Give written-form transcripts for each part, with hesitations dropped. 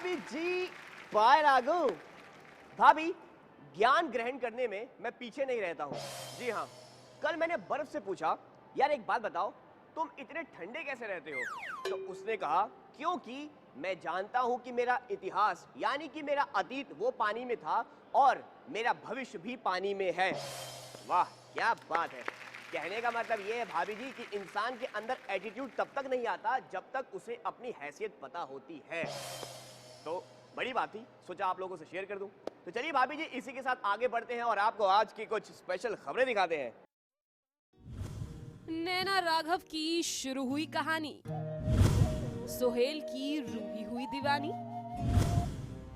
भाभी जी, बाय राघव। भाभी, ज्ञान ग्रहण करने में मैं पीछे नहीं रहता हूँ। जी हाँ, कल मैंने बर्फ से पूछा, यार एक बात बताओ, तुम इतने ठंडे कैसे रहते हो? तो उसने कहा, क्योंकि मैं जानता हूँ कि मेरा इतिहास यानी कि मेरा अतीत वो पानी में था और मेरा भविष्य भी पानी में है। वाह, क्या बात है। कहने का मतलब ये है भाभी जी कि इंसान के अंदर एटीट्यूड तब तक नहीं आता जब तक उसे अपनी हैसियत पता होती है। तो बड़ी बात थी, सोचा आप लोगों से शेयर कर दूं। तो चलिए भाभी जी, इसी के साथ आगे बढ़ते हैं और आपको आज की कुछ स्पेशल खबरें दिखाते हैं। नैना राघव की शुरू हुई कहानी, सोहेल की रूही हुई दीवानी,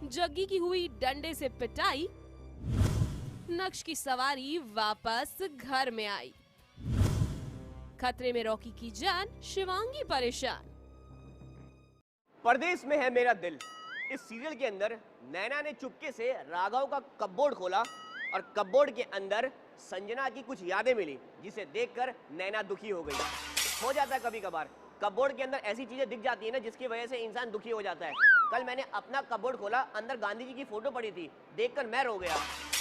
जग्गी की हुई डंडे से पिटाई, नक्श की सवारी वापस घर में आई, खतरे में रॉकी की जान, शिवांगी परेशान। परदेश में है मेरा दिल। इस सीरियल के अंदर नैना ने चुपके से राघव का कपबोर्ड खोला और कपबोर्ड के अंदर संजना की कुछ यादें मिली, जिसे देखकर नैना दुखी हो गई। हो जाता है कभी कभार, कपबोर्ड के अंदर ऐसी चीजें दिख जाती है ना जिसकी वजह से इंसान दुखी हो जाता है। कल मैंने अपना कपबोर्ड खोला, अंदर गांधी जी की फोटो पड़ी थी, देखकर मैं रो गया।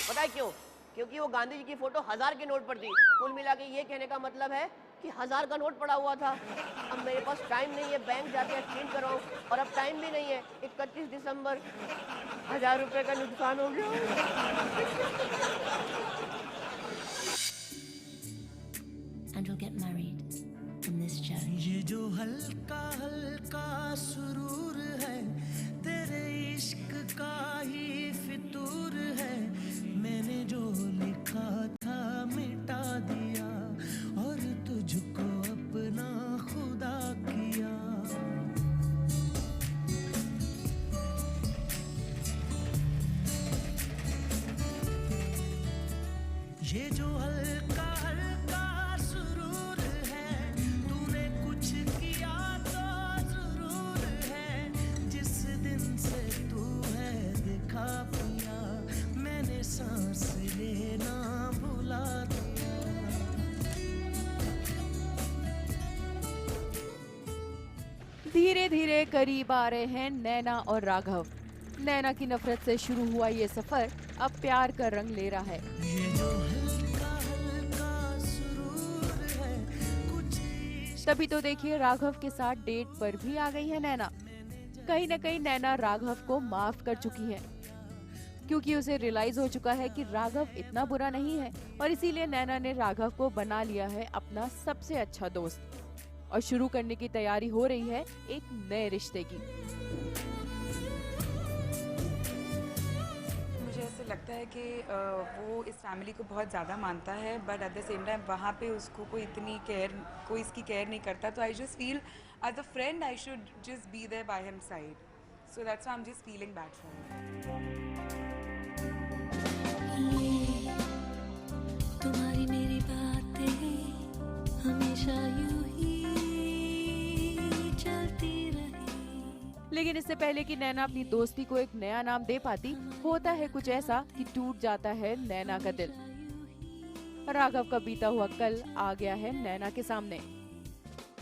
पता है क्यों? क्योंकि वो गांधी जी की फोटो 1000 के नोट पर थी। कुल मिला के ये कहने का मतलब है कि 1000 का नोट पड़ा हुआ था। अब मेरे पास टाइम नहीं है बैंक जाके एक्सचेंज कराऊं, और अब टाइम भी नहीं है। 31 दिसंबर, 1000 रुपए का नुकसान हो गया। And we'll get married in this church. ये जो हल्का हल्का सुरूर है तेरे इश्क का ही फितूर है, मैंने जो लिखा था मिटा दिया और तुझको अपना खुदा किया। ये जो हल्का हल्का सुरूर है, तूने कुछ किया तो जरूर है, जिस दिन से तू है दिखा पिया, मैंने सांस लेना भुला दिया। धीरे धीरे करीब आ रहे हैं नैना और राघव। नैना की नफरत से शुरू हुआ ये सफर अब प्यार का रंग ले रहा है। ये जो हल्का हल्का सुरूर है, कुछ तभी तो देखिए राघव के साथ डेट पर भी आ गई है नैना। कहीं न कहीं नैना राघव को माफ कर चुकी है, क्योंकि उसे रियलाइज हो चुका है कि राघव इतना बुरा नहीं है, और इसीलिए नैना ने राघव को बना लिया है अपना सबसे अच्छा दोस्त और शुरू करने की तैयारी हो रही है एक नए रिश्ते की। मुझे ऐसे लगता है कि वो इस फैमिली को बहुत ज़्यादा मानता है, but at the same time वहाँ पे उसको कोई इसकी केयर नहीं करता। तो I just feel as a friend I should just be there by him side, so that's why I am just feeling bad for ये तुम्हारी मेरी बातें हमेशा यूं ही चलती रही। लेकिन इससे पहले कि नैना अपनी दोस्ती को एक नया नाम दे पाती, होता है कुछ ऐसा कि टूट जाता है नैना का दिल। राघव का बीता हुआ कल आ गया है नैना के सामने।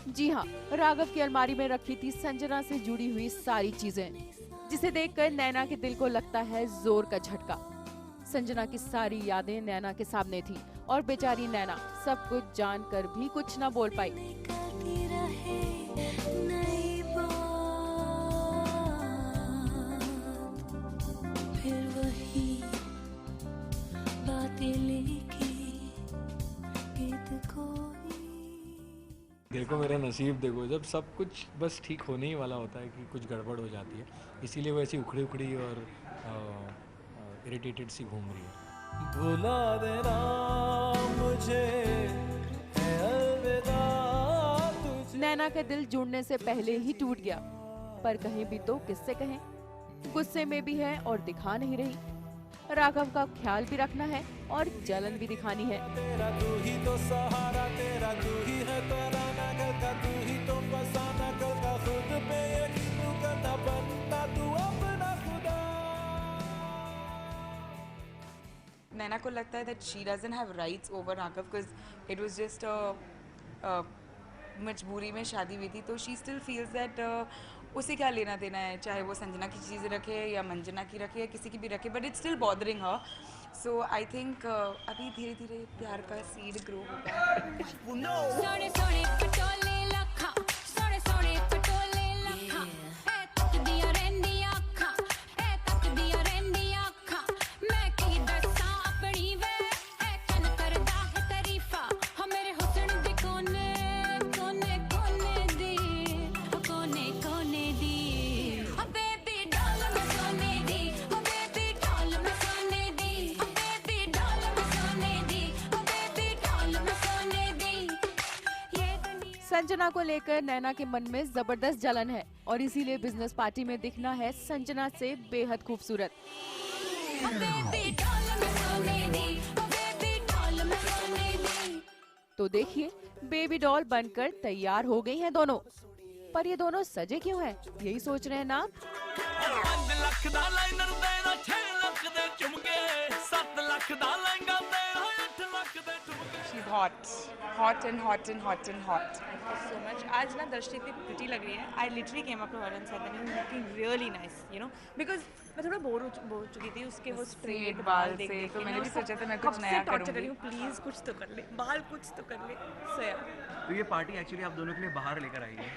जी हाँ, राघव की अलमारी में रखी थी संजना से जुड़ी हुई सारी चीजें, जिसे देखकर नैना के दिल को लगता है जोर का झटका। संजना की सारी यादें नैना के सामने थी और बेचारी नैना सब कुछ जानकर भी कुछ न बोल पाई। करती रहे नई बात, फिर वही बातें लेके ईद कोई। देखो मेरा नसीब देखो, जब सब कुछ बस ठीक होने ही वाला होता है कि कुछ गड़बड़ हो जाती है, इसीलिए वो ऐसी उखड़ी उखड़ी और इरिटेटेड सी घूम रही है। भुला देना मुझे है अलविदा तुझे। नैना का दिल जुड़ने से पहले ही टूट गया, पर कहीं भी तो किससे कहें। गुस्से में भी है और दिखा नहीं रही। राघव का ख्याल भी रखना है और जलन भी दिखानी है। तेरा तू ही तो सहारा, तेरा तू ही है तराना, कल का तू ही तो फसाना, कल का खुद पे यकीन तू करना, बनता तू अपना खुदा। नैना को लगता है that she doesn't have rights over Raghav because it was just a मजबूरी में शादी हुई थी, तो she still feels that उसे क्या लेना देना है, चाहे वो संजना की चीज़ें रखे या मंजना की रखे या किसी की भी रखे, but it's still bothering her. So I think अभी धीरे धीरे प्यार का सीड ग्रो होगा. सोने सोने पटोले लखा, सोने सोने पटोले लखा, ए तक दिया रेंदी आँखा, ए तक दिया रेंदी आँखा, मैं की दसा अपनी वे, ए कन करदा है तारीफा, हम मेरे हुस्न दी कोने कोने कोने दी, कोने कोने दी, ओ बेबी डॉल मैं सोने दी, ओ बेबी डॉल मैं सोने दी, ओ बेबी डॉल मैं सोने दी, ओ बेबी डॉल मैं सोने दी. ये दुनिया संजना को लेकर नैना के मन में जबरदस्त जलन है और इसीलिए बिजनेस पार्टी में दिखना है संजना से बेहद खूबसूरत। बेबी डॉल मैं सोने दी, ओ बेबी डॉल मैं सोने दी. तो देखिए बेबी डॉल बनकर तैयार हो गई हैं दोनों, पर ये दोनों सजे क्यों हैं? यही सोच रहे हैं ना आप? 5 ਲੱਖ ਦਾ ਲਾਈਨਰ ਦੇਣਾ 6 ਲੱਖ ਦੇ ਝੁਮਕੇ 7 ਲੱਖ ਦਾ ਲਹਿੰਗਾ ਦੇਣਾ 8 ਲੱਖ ਦੇ ਝੁਮਕੇ. She's hot, hot and hot and hot and hot. Thank you so much. आज ना दर्शनी इतनी pretty लग रही है. I literally came up to her and said that you're looking really nice, you know, because मैं थोड़ा बोर हो चुकी थी उसके वो straight बाल देख देख तो के. मैंने भी उसको सोचा था मैं कब कुछ से नया torture कर रही करूँगी. हूँ, प्लीज कुछ तो कर ले, बाल कुछ तो कर ले. So yeah. तो ये पार्टी एक्चुअली आप दोनों के लिए बाहर लेकर आई है.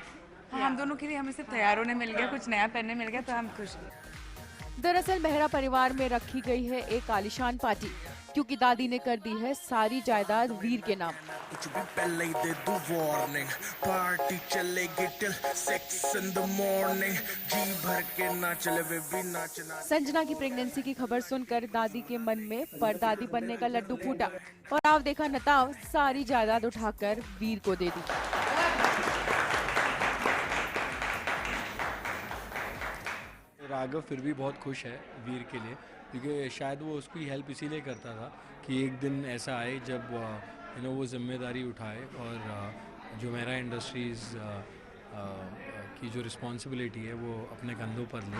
हाँ, हम दोनों के लिए हमें सिर्फ तैयार होने मिल गया, कुछ नया पहनने मिल गया, तो हम खुश हैं. दरअसल मेहरा परिवार में रखी गई है एक आलिशान पार्टी, क्योंकि दादी ने कर दी है सारी जायदाद वीर के नाम। कुछ भी पहले ही दे दूं वार्निंग, पार्टी चलेगी till 6 in the morning, जी भर के ना चले वे भी नाचना। संजना की प्रेगनेंसी की खबर सुनकर दादी के मन में परदादी बनने का लड्डू फूटा और आप देखा नताव सारी जायदाद उठाकर वीर को दे दी। राघव फिर भी बहुत खुश है वीर के लिए, क्योंकि शायद वो उसकी हेल्प इसीलिए करता था कि एक दिन ऐसा आए जब वो जिम्मेदारी उठाए और जो मेरा इंडस्ट्रीज़ की जो रिस्पॉन्सिबिलिटी है वो अपने कंधों पर ले।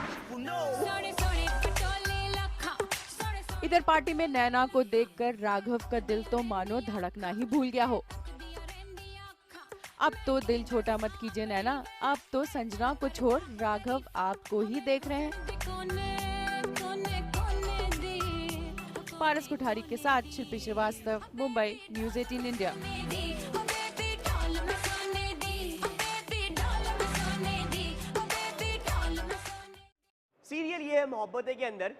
इधर पार्टी में नैना को देखकर राघव का दिल तो मानो धड़कना ही भूल गया हो। अब तो दिल छोटा मत कीजिए नैना, अब तो संजना को छोड़ राघव आपको ही देख रहे हैं। पारस कुठारी के साथ Shilpi Srivastava, Mumbai, news 18 India. Serial Yeh Hai Mohabbatein के अंदर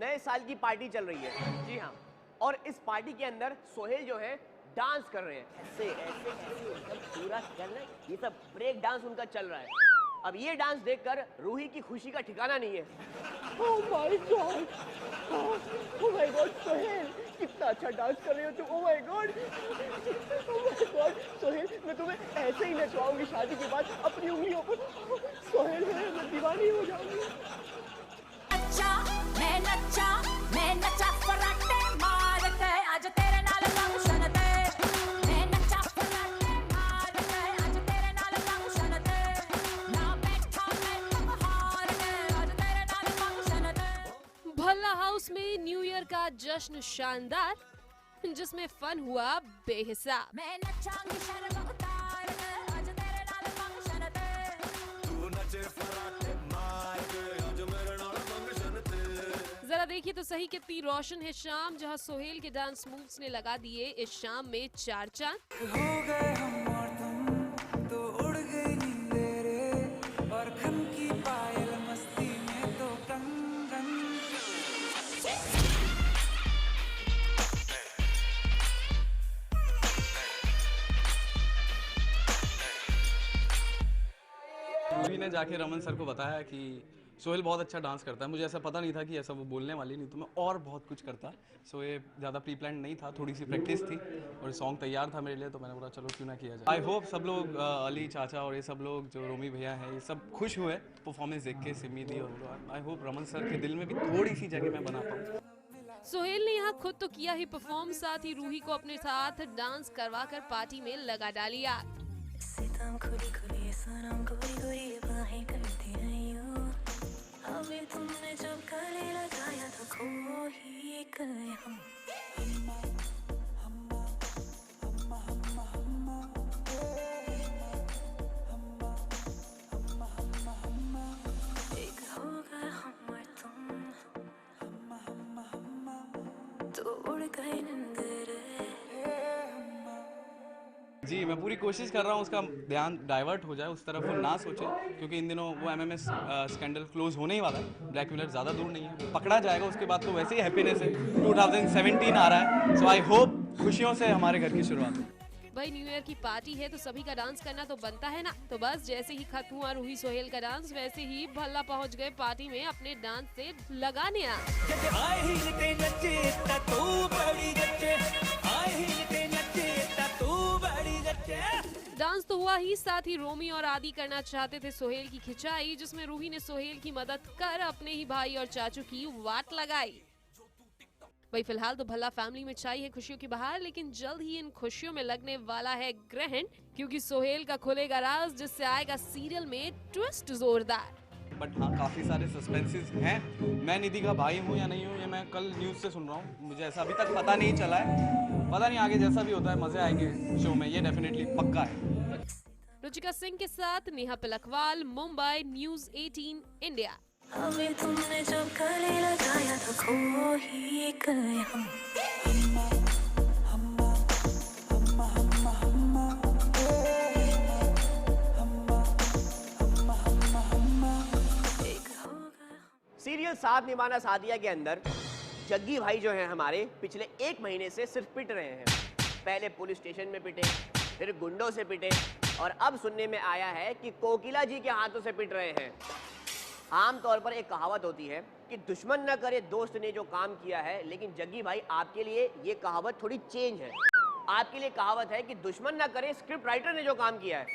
नए साल की पार्टी चल रही है। जी हाँ, और इस पार्टी के अंदर सोहेल जो है डांस कर रहे हैं, ऐसे ऐसे ऐसे एकदम पूरा चल रहा है। ये सब ब्रेक डांस उनका चल रहा है। अब ये डांस देखकर रूही की खुशी का ठिकाना नहीं है। Oh my God, oh my God Sohail, कितना अच्छा डांस कर रहे हो तुम। ओह माय गॉड, सोहेल, मैं तुम्हें ऐसे ही नचवाऊंगी शादी के बाद अपनी उंगलियों पर। सोहेल, मैं दीवानी हो जाऊंगी। मैं नचा फराटे मार के आज तेरे नाल फंक्शन ते। मैं नचा फराटे मार के आज तेरे नाल फंक्शन ते। ना बैठा मैं हार के आज तेरे नाल फंक्शन ते। भल्ला हाउस में न्यू ईयर का जश्न शानदार, जिसमें फन हुआ बेहिसाब। मैं नचांगी शर्म उतार के आज तेरे नाल फंक्शन ते। तू नचे फराटे मार के आज मेरे नाल फंक्शन ते। जरा देखिए तो सही कितनी रोशन है शाम, जहां सोहेल के डांस मूव्स ने लगा दिए इस शाम में 4 चांद। हो गए हम और तुम, तो उड़ गई नींदें रे, और खन की पायल मस्ती में तो कंगन। रूही ने जाके रमन सर को बताया कि सोहेल बहुत अच्छा डांस करता है। मुझे ऐसा पता नहीं था कि ऐसा वो बोलने वाली, नहीं तो मैं और बहुत कुछ करता। सो ये ज़्यादा प्री प्लान नहीं था, थोड़ी सी प्रैक्टिस थी और सॉन्ग तैयार था मेरे लिए, तो मैंने बोला चलो क्यों ना किया जाए। आई होप सब लोग अली चाचा और ये सब लोग जो रोमी भैया हैं ये सब खुश हुए परफॉर्मेंस देख के, सिमी दी, और आई होप रमन सर के दिल में भी थोड़ी सी जगह मैं बना पाऊँ। सोहेल ने यहाँ खुद तो किया ही परफॉर्म, साथ ही रूही को अपने साथ डांस करवा कर पार्टी में लगा डाली आग। सितम खुदी खुदी सनम गोरी गोरी बाहें करती हैं यूं। अभी तुमने जब गले लगाया तो खो ही गए हम। जी, मैं पूरी कोशिश कर रहा हूँ उसका ध्यान डाइवर्ट हो जाए, उस तरफ वो ना सोचे, क्योंकि इन दिनों वो एमएमएस स्कैंडल क्लोज होने ही वाला है। ब्लैक व्हीलर ज़्यादा दूर नहीं है, वो पकड़ा जाएगा, उसके बाद तो वैसे ही हैप्पीनेस है। 2017 आ रहा है, सो आई होप खुशियों से हमारे घर की शुरुआत हो। भाई न्यू ईयर की पार्टी है तो सभी का डांस करना तो बनता है ना। तो बस जैसे ही खत्म हुआ रूही सोहेल का डांस, वैसे ही भल्ला पहुंच गए पार्टी में अपने डांस से लगाने। डांस तो हुआ ही, साथ ही रोमी और आदि करना चाहते थे सोहेल की खिंचाई, जिसमें रूही ने सोहेल की मदद कर अपने ही भाई और चाचू की वाट लगाई। वही फिलहाल तो भल्ला फैमिली में छाई है खुशियों की बहार, लेकिन जल्द ही इन खुशियों में लगने वाला है ग्रहण, क्योंकि सोहेल का खुलेगा राज, जिससे आएगा सीरियल में ट्विस्ट जोरदार। बट हाँ, काफ़ी सारे सस्पेंसेस हैं। मैं निधि का भाई हूँ या नहीं हूँ, ये मैं कल न्यूज़ से सुन रहा हूँ, मुझे ऐसा अभी तक पता नहीं चला है। पता नहीं आगे जैसा भी होता है, मज़े आएंगे शो में, ये डेफिनेटली पक्का है। रुचिका सिंह के साथ नेहा पिलखवाल, मुंबई, न्यूज़ 18 इंडिया। हमें तुमने जब गले लगाया तो खो ही गए हम। सीरियल साथ निभाना साथिया के अंदर जग्गी भाई जो हैं हमारे, पिछले 1 महीने से सिर्फ पिट रहे हैं। पहले पुलिस स्टेशन में पिटे, फिर गुंडों से पिटे, और अब सुनने में आया है कि कोकिला जी के हाथों से पिट रहे हैं। आमतौर पर एक कहावत होती है कि दुश्मन न करे दोस्त ने जो काम किया है, लेकिन जग्गी भाई आपके लिए ये कहावत थोड़ी चेंज है। आपके लिए कहावत है कि दुश्मन न करे स्क्रिप्ट राइटर ने जो काम किया है।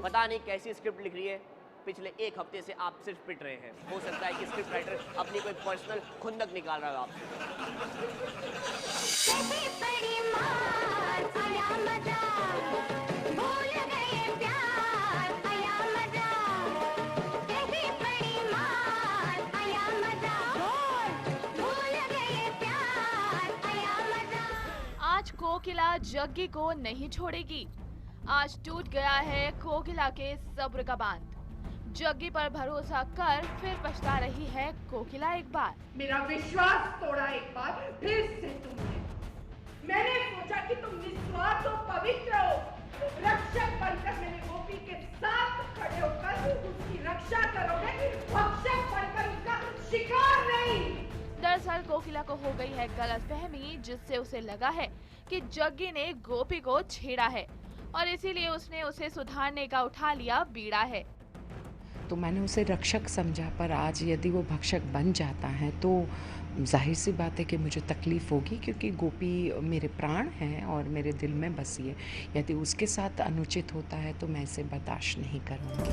पता नहीं कैसी स्क्रिप्ट लिख रही है, पिछले 1 हफ्ते से आप सिर्फ पिट रहे हैं। हो सकता है कि स्क्रिप्ट राइटर अपनी कोई पर्सनल खुंदक निकाल रहा हो आज कोकिला जग्गी को नहीं छोड़ेगी। आज टूट गया है कोकिला के सब्र का बांध। जग्गी पर भरोसा कर फिर पछता रही है कोकिला एक बार। मेरा विश्वास तोड़ा एक बार फिर से तुमने। मैंने सोचा कि तुम निस्वार्थ और पवित्र हो, रक्षक बनकर मेरे गोपी के साथ खड़े होकर उसकी रक्षा करोगे, भक्षक बनकर उसका शिकार नहीं। दरअसल कोकिला को हो गई है गलतफहमी, जिससे उसे लगा है कि जग्गी ने गोपी को छेड़ा है और इसीलिए उसने उसे सुधारने का उठा लिया बीड़ा है। तो मैंने उसे रक्षक समझा, पर आज यदि वो भक्षक बन जाता है तो जाहिर सी बात है कि मुझे तकलीफ़ होगी, क्योंकि गोपी मेरे प्राण हैं और मेरे दिल में बसी है। यदि उसके साथ अनुचित होता है तो मैं इसे बर्दाश्त नहीं करूँगी।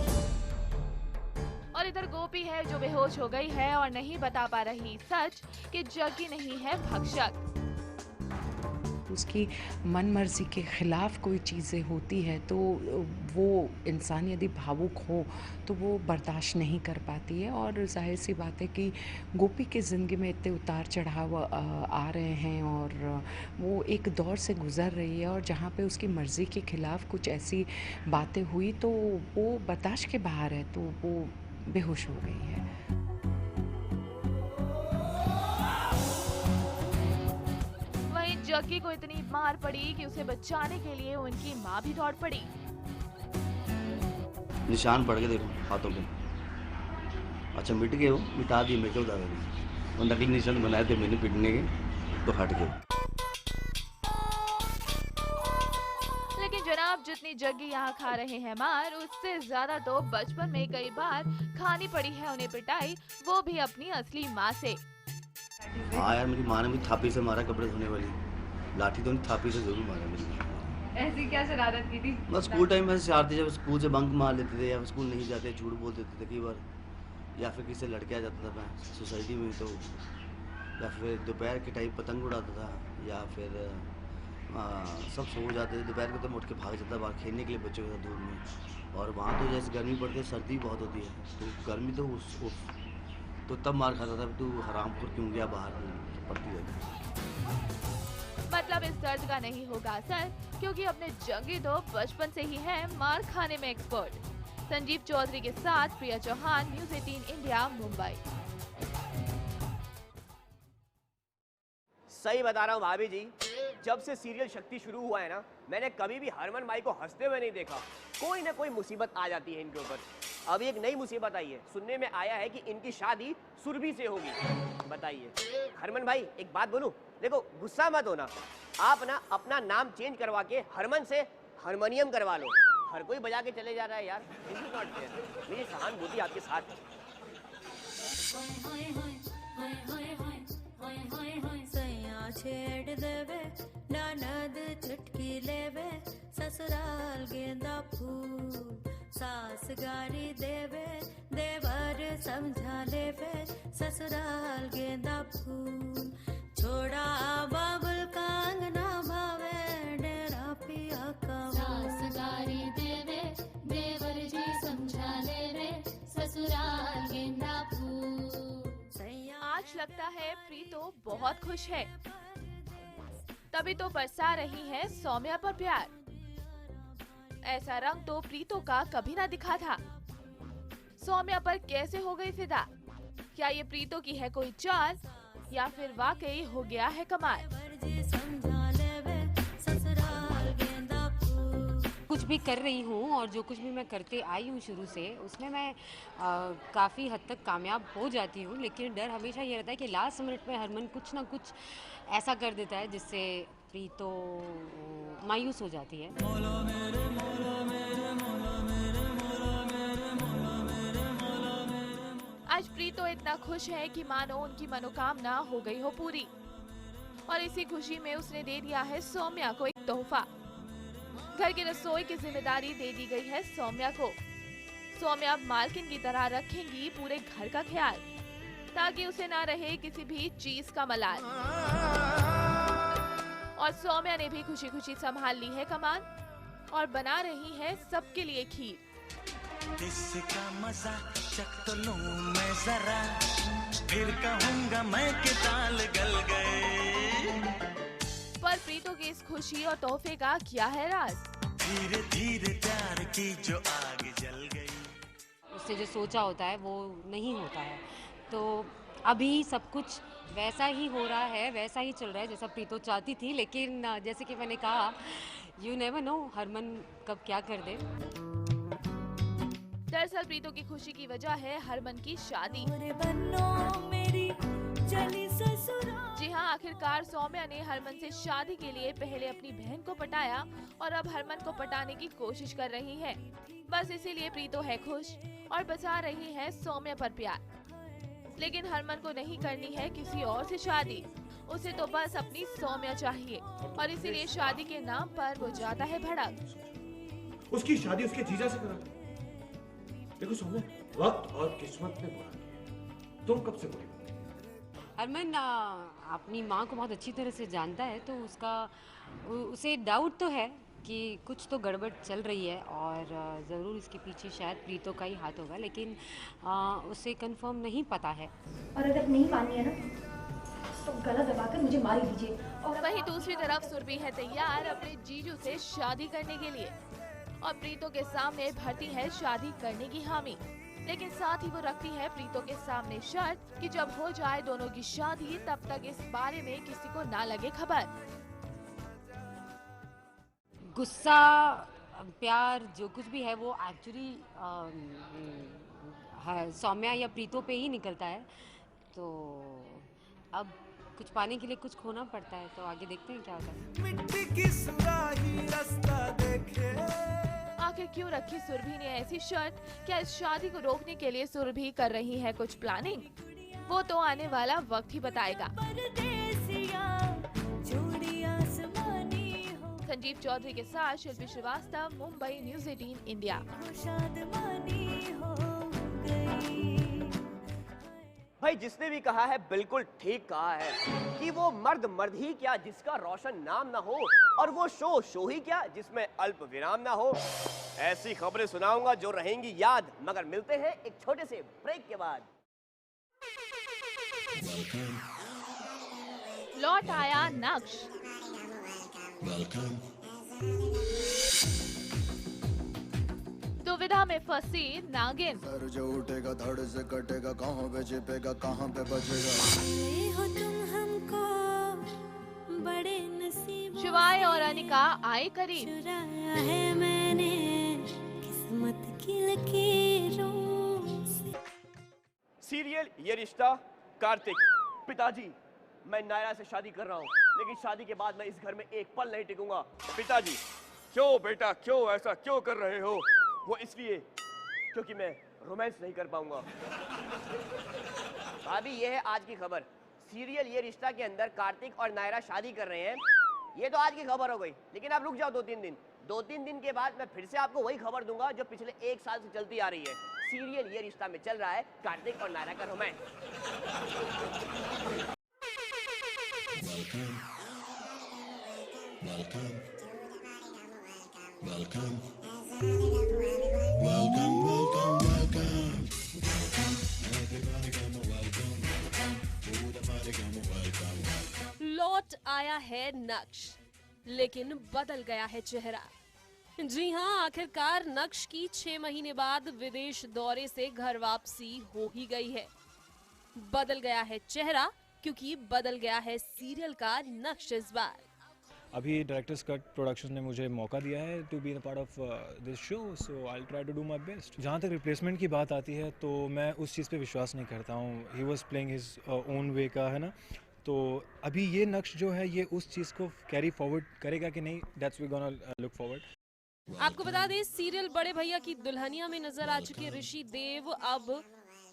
और इधर गोपी है जो बेहोश हो गई है और नहीं बता पा रही सच कि जग्गी नहीं है भक्षक। उसकी मन मर्जी के खिलाफ कोई चीज़ें होती है तो वो इंसान यदि भावुक हो तो वो बर्दाश्त नहीं कर पाती है। और जाहिर सी बात है कि गोपी की ज़िंदगी में इतने उतार चढ़ाव आ रहे हैं और वो एक दौर से गुज़र रही है, और जहाँ पे उसकी मर्ज़ी के ख़िलाफ़ कुछ ऐसी बातें हुई तो वो बर्दाश्त के बाहर है, तो वो बेहोश हो गई है। जग्गी को इतनी मार पड़ी कि उसे बचाने के लिए उनकी माँ भी दौड़ पड़ी। निशान पड़ गए देखो हाथों पे। अच्छा मिट गए, वो मिटा दिए मेरे को दादा। वो नकली निशान बनाए थे मैंने पिटने के, तो हट गए। लेकिन जनाब, जितनी जग्गी यहाँ खा रहे हैं मार, उससे ज्यादा तो बचपन में कई बार खानी पड़ी है उन्हें पिटाई, वो भी अपनी असली माँ से। हाँ यार, मेरी माँ ने भी थापी से मारा, कपड़े धोने वाली लाठी तो नहीं, थापी से जरूर मारा मेरी। ऐसी क्या शरारत की थी? बस स्कूल टाइम में शरारती, जब स्कूल से बंक मार लेते थे या स्कूल नहीं जाते, झूठ बोल देते थे कई बार, या फिर किसी से लड़के आ जाता था मैं सोसाइटी में, तो या फिर दोपहर के टाइम पतंग उड़ाता था, या फिर सब सो जाते थे दोपहर को, तो उठ के भाग जाता बाहर खेलने के लिए बच्चों के साथ धूप में। और वहाँ तो जैसे गर्मी पड़ती है, सर्दी बहुत होती है, तो गर्मी तो तो तब मार खाता था, तू हरामखोर क्यों गया बाहर, पड़ती रहती। मतलब इस दर्द का नहीं होगा असर, क्योंकि अपने जग्गी तो बचपन से ही है मार खाने में एक्सपर्ट। संजीव चौधरी के साथ प्रिया चौहान, न्यूज़ 18 इंडिया, मुंबई। सही बता रहा हूँ भाभी जी, जब से सीरियल शक्ति शुरू हुआ है ना, मैंने कभी भी हरमन भाई को हंसते हुए नहीं देखा। कोई ना कोई मुसीबत आ जाती है इनके ऊपर। अब एक नई मुसीबत आई है, सुनने में आया है कि इनकी शादी सुरभि से होगी। बताइए हरमन भाई, एक बात बोलूं, देखो गुस्सा मत होना, आप ना अपना नाम चेंज करवा के हरमन से हारमोनियम करवा लो। हर कोई बजा के चले जा रहा है यार, दिस इज नॉट फेयर। मेरी सहानुभूति आपके साथ है। सैया छेड़ देवे ननद चुटकी लेवे ससुराल गेंदा फूल सास गारी देवे देवर समझा लेवे ससुराल गेंदा फूल छोड़ा बाबुल का अंगना भावे डेरा पिया का सास गारी देवे देवर जी समझा लेवे ससुराल गेंदा फूल। आज लगता है प्रीतो बहुत खुश है, तभी तो बरसा रही है सौम्या पर प्यार। ऐसा रंग तो प्रीतो का कभी ना दिखा था। सौम्या पर कैसे हो गई फिदा? क्या ये प्रीतो की है कोई चाल या फिर वाकई हो गया है कमाल? कुछ भी कर रही हूँ और जो कुछ भी मैं करते आई हूँ शुरू से, उसमें मैं काफ़ी हद तक कामयाब हो जाती हूँ, लेकिन डर हमेशा ये रहता है कि लास्ट मिनट में हरमन कुछ ना कुछ ऐसा कर देता है जिससे प्रीतो मायूस हो जाती है। आज प्रीतो इतना खुश है कि मानो उनकी मनोकामना हो गई हो पूरी, और इसी खुशी में उसने दे दिया है सौम्या को एक तोहफा। घर की रसोई की जिम्मेदारी दे दी गई है सौम्या को। सौम्या अब मालकिन की तरह रखेंगी पूरे घर का ख्याल, ताकि उसे ना रहे किसी भी चीज का मलाल। और सौम्या ने भी खुशी खुशी संभाल ली है कमान और बना रही है सबके लिए खीर। इसका मजा चख तो लूं मैं जरा, फिर कहूंगा मैं कि ताल गल गए। पर प्रीतो की इस खुशी और तोहफे का क्या है राज? धीरे धीरे प्यार की जो आग जल गई। उससे जो सोचा होता है वो नहीं होता है, तो अभी सब कुछ वैसा ही हो रहा है, वैसा ही चल रहा है जैसा प्रीतो चाहती थी। लेकिन जैसे कि मैंने कहा, यू नेवर नो हरमन कब क्या कर दे। दरअसल प्रीतो की खुशी की वजह है हरमन की शादी। जी हाँ, आखिरकार सौम्या ने हरमन से शादी के लिए पहले अपनी बहन को पटाया और अब हरमन को पटाने की कोशिश कर रही है। बस इसीलिए प्रीतो है खुश और बचा रही है सौम्या पर प्यार। लेकिन हरमन को नहीं करनी है किसी और से शादी, उसे तो बस अपनी सौम्या चाहिए, और इसीलिए शादी के नाम पर वो जाता है भड़क। उसकी शादी उसके जीजा से करा। देखो सौम्या, वक्त और किस्मत ने बुरा किया, तुम कब से बुरी? हरमन अपनी माँ को बहुत अच्छी तरह से जानता है, तो उसे डाउट तो है कि कुछ तो गड़बड़ चल रही है और ज़रूर इसके पीछे शायद प्रीतो का ही हाथ होगा, लेकिन उसे कंफर्म नहीं पता है। और अगर नहीं मानी है ना, तो गला दबाकर मुझे मार ही दीजिए। और वहीं दूसरी तरफ सुरभि है तैयार अपने जीजू से शादी करने के लिए, और प्रीतो के सामने भरती है शादी करने की हामी। लेकिन साथ ही वो रखती है प्रीतो के सामने शर्त कि जब हो जाए दोनों की शादी, तब तक इस बारे में किसी को ना लगे खबर। गुस्सा, प्यार, जो कुछ भी है वो एक्चुअली सौम्या या प्रीतो पे ही निकलता है। तो अब कुछ पाने के लिए कुछ खोना पड़ता है, तो आगे देखते हैं क्या होता है। मिट्टी की सुराही रास्ता देखे। आखिर क्यों रखी सुरभि ने ऐसी शर्त? क्या इस शादी को रोकने के लिए सुरभि कर रही है कुछ प्लानिंग? वो तो आने वाला वक्त ही बताएगा। संजीव चौधरी के साथ शिल्पी श्रीवास्तव, मुंबई, न्यूज़ 18 इंडिया। भाई जिसने भी कहा है बिल्कुल ठीक कहा है कि वो मर्द ही क्या जिसका रोशन नाम ना हो, और वो शो ही क्या जिसमें अल्प विराम ना हो। ऐसी खबरें सुनाऊंगा जो रहेंगी याद, मगर मिलते हैं एक छोटे से ब्रेक के बाद। लौट आया नक्श। दुविधा में फंसी नागिन। सर जो उठेगा धड़ से कटेगा, कहाँ पे छिपेगा कहाँ पे बचेगा। हो तुम हमको शिवाय और अनिका आए करीब। है मैंने किस्मत की लकीरों से। सीरियल ये रिश्ता। कार्तिक, पिताजी मैं नायरा से शादी कर रहा हूँ, लेकिन शादी के बाद मैं इस घर में एक पल नहीं टिकूंगा। पिताजी, क्यों बेटा, क्यों ऐसा क्यों कर रहे हो? वो इसलिए क्योंकि मैं रोमांस नहीं कर पाऊंगा। भाभी ये है आज की खबर। सीरियल ये रिश्ता के अंदर कार्तिक और नायरा शादी कर रहे हैं। ये तो आज की खबर हो गई, लेकिन आप रुक जाओ 2-3 दिन। 2-3 दिन के बाद मैं फिर से आपको वही खबर दूंगा जो पिछले 1 साल से चलती आ रही है। सीरियल ये रिश्ता में चल रहा है कार्तिक और नायरा का रोमांस। लौट आया है नक्श, लेकिन बदल गया है चेहरा। जी हाँ, आखिरकार नक्श की 6 महीने बाद विदेश दौरे से घर वापसी हो ही गई है। बदल गया है चेहरा क्योंकि बदल गया है सीरियल का नक्श इस बार। अभी डायरेक्टर्स कट प्रोडक्शन ने मुझे मौका दिया है to be a part of this show, so I will try to do my best. जहाँ तक रिप्लेसमेंट की बात आती है तो मैं उस चीज़ पे विश्वास नहीं करता हूँ। He was playing his own way का, है ना। तो अभी ये नक्श जो है ये उस चीज़ को कैरी फॉरवर्ड करेगा कि नहीं, that's we gonna look forward. आपको बता दें, सीरियल बड़े भैया की दुल्हनिया में नजर आ चुके ऋषि देव अब